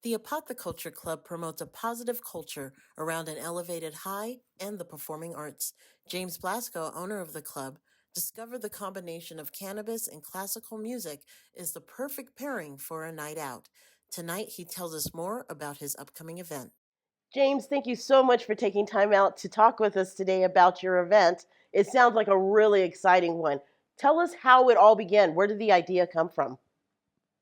The Apotheculture Club promotes a positive culture around an elevated high and the performing arts. James Blaszko, owner of the club, discovered the combination of cannabis and classical music is the perfect pairing for a night out. Tonight, he tells us more about his upcoming event. James, thank you so much for taking time out to talk with us today about your event. It sounds like a really exciting one. Tell us how it all began. Where did the idea come from?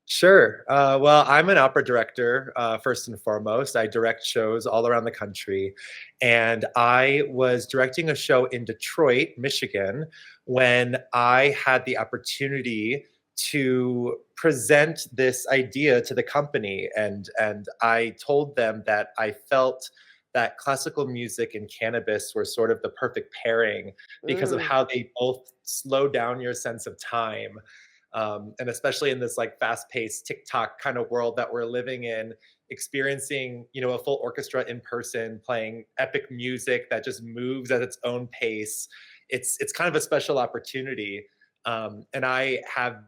Sure. Well, I'm an opera director, first and foremost. I direct shows all around the country. And I was directing a show in Detroit, Michigan, when I had the opportunity to present this idea to the company. And I told them that I felt that classical music and cannabis were sort of the perfect pairing because of Mm, how they both slow down your sense of time, and especially in this like fast-paced TikTok kind of world that we're living in, experiencing a full orchestra in person playing epic music that just moves at its own pace. It's kind of a special opportunity, and I have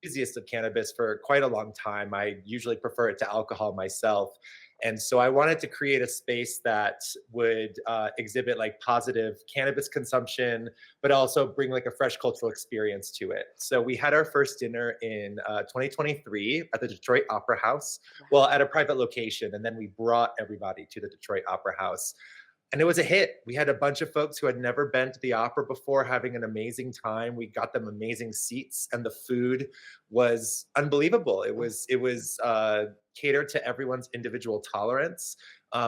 enthusiast of cannabis for quite a long time. I usually prefer it to alcohol myself. And so I wanted to create a space that would exhibit like positive cannabis consumption, but also bring like a fresh cultural experience to it. So we had our first dinner in 2023 at the Detroit Opera House, well, at a private location. And then we brought everybody to the Detroit Opera House. And it was a hit. We had a bunch of folks who had never been to the opera before having an amazing time. We got them amazing seats, and the food was unbelievable. It was catered to everyone's individual tolerance,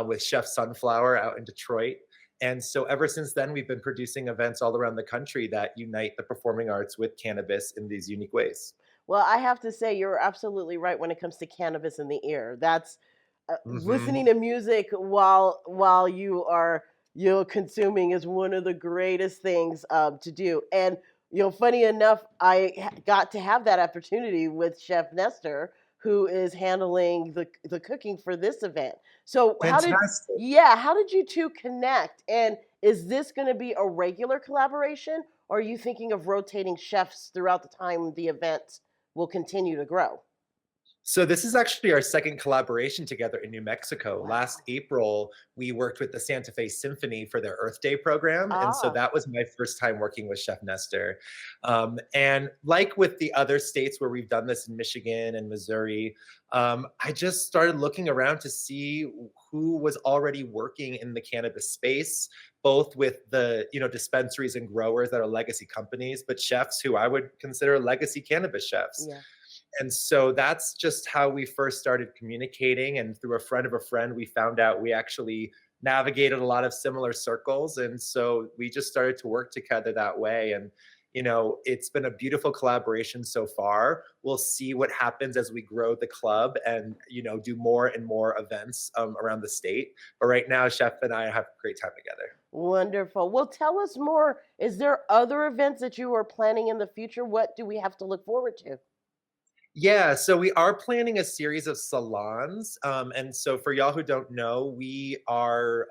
with Chef Sunflower out in Detroit. And so ever since then, we've been producing events all around the country that unite the performing arts with cannabis in these unique ways. Well, I have to say you're absolutely right when it comes to cannabis in the ear. That's listening Hmm. to music while you're consuming is one of the greatest things to do. And funny enough, got to have that opportunity with Chef Nestor, who is handling the cooking for this event. So Fantastic. how did you two connect? And is this going to be a regular collaboration, or are you thinking of rotating chefs throughout the time the event will continue to grow? So this is actually our second collaboration together in New Mexico. Last Wow. April, we worked with the Santa Fe Symphony for their Earth Day program, and so Ah, that was my first time working with Chef Nestor. And like with the other states where we've done this in Michigan and Missouri, I just started looking around to see who was already working in the cannabis space, both with the dispensaries and growers that are legacy companies, but chefs who I would consider legacy cannabis chefs. yeah. And so that's just how we first started communicating. And through a friend of a friend, we found out we actually navigated a lot of similar circles. And so we just started to work together that way. And, it's been a beautiful collaboration so far. We'll see what happens as we grow the club and, do more and more events around the state. But right now, Chef and I have a great time together. Wonderful. Well, tell us more. Is there other events that you are planning in the future? What do we have to look forward to? Yeah, so we are planning a series of salons. And so for y'all who don't know, we are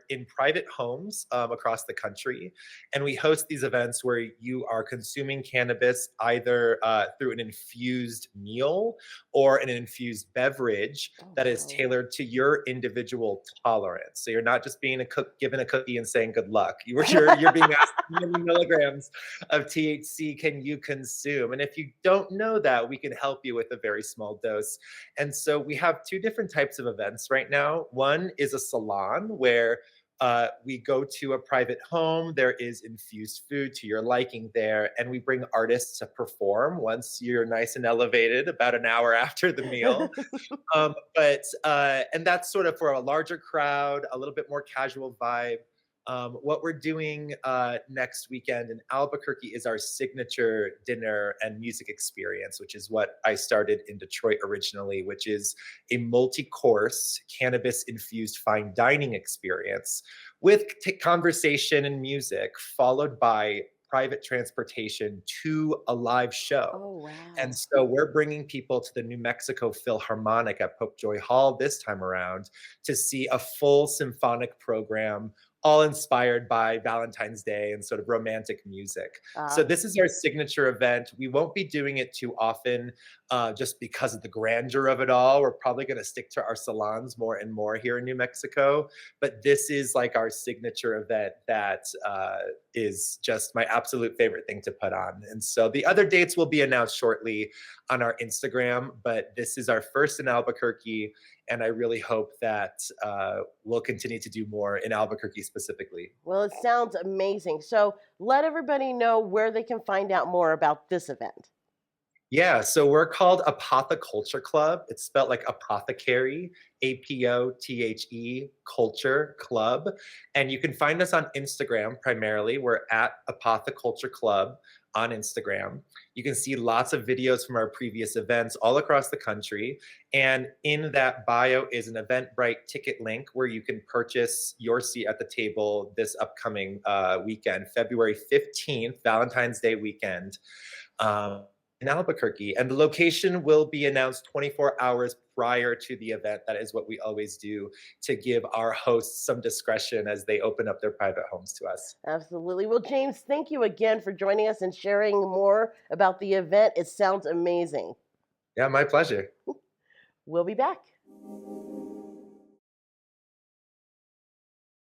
in private homes across the country, and we host these events where you are consuming cannabis either through an infused meal or an infused beverage Oh, that is wow. tailored to your individual tolerance. So you're not just being given a cookie and saying good luck. You're being asked how many milligrams of THC can you consume? And if you don't know that, we can help you with a very small dose. And so we have two different types of events right now. One is a salon where we go to a private home. There is infused food to your liking there, and we bring artists to perform once you're nice and elevated about an hour after the meal. And that's sort of for a larger crowd, a little bit more casual vibe. What we're doing next weekend in Albuquerque is our signature dinner and music experience, which is what I started in Detroit originally, which is a multi course cannabis infused fine dining experience with conversation and music, followed by private transportation to a live show. Oh, And wow. so we're bringing people to the New Mexico Philharmonic at Pope Joy Hall this time around to see a full symphonic program all inspired by Valentine's Day and sort of romantic music. So Uh, this is our signature event. We won't be doing it too often just because of the grandeur of it all. We're probably going to stick to our salons more and more here in New Mexico. But this is like our signature event that is just my absolute favorite thing to put on. And so the other dates will be announced shortly on our Instagram, but this is our first in Albuquerque. And I really hope that we'll continue to do more in Albuquerque specifically. well, it sounds amazing. So let everybody know where they can find out more about this event. Yeah, so we're called Apotheculture Club. It's spelled like apothecary, APOTHE, culture club. And you can find us on Instagram primarily. We're at Apotheculture Club on Instagram. You can see lots of videos from our previous events all across the country. And in that bio is an Eventbrite ticket link where you can purchase your seat at the table this upcoming weekend, February 15th, Valentine's Day weekend. In Albuquerque, and the location will be announced 24 hours prior to the event. That is what we always do to give our hosts some discretion as they open up their private homes to us. Absolutely. Well, James, thank you again for joining us and sharing more about the event. It sounds amazing. Yeah, my pleasure. We'll be back.